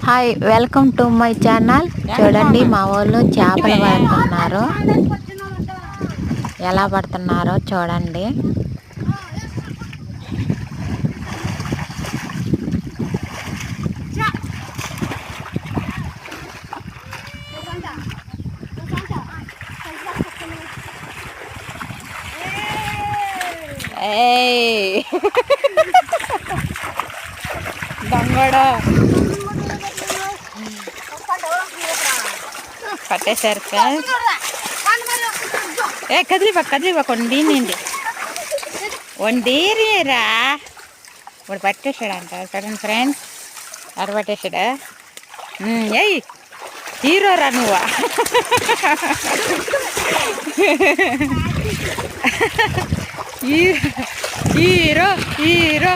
Hi, welcome to my channel. చూడండి, మా వాళ్ళు చేపలు పడుతున్నారు. ఎలా పడుతున్నారో చూడండి. దొంగడు పట్టేశారు ఫ్రెండ్స్. కదిలిపా వండినండి వండిరా. ఇప్పుడు పట్టేశాడంట. చూడండి ఫ్రెండ్స్, ఎర పట్టేశాడా. ఏయ్ హీరోరా నువ్వా. Hero hero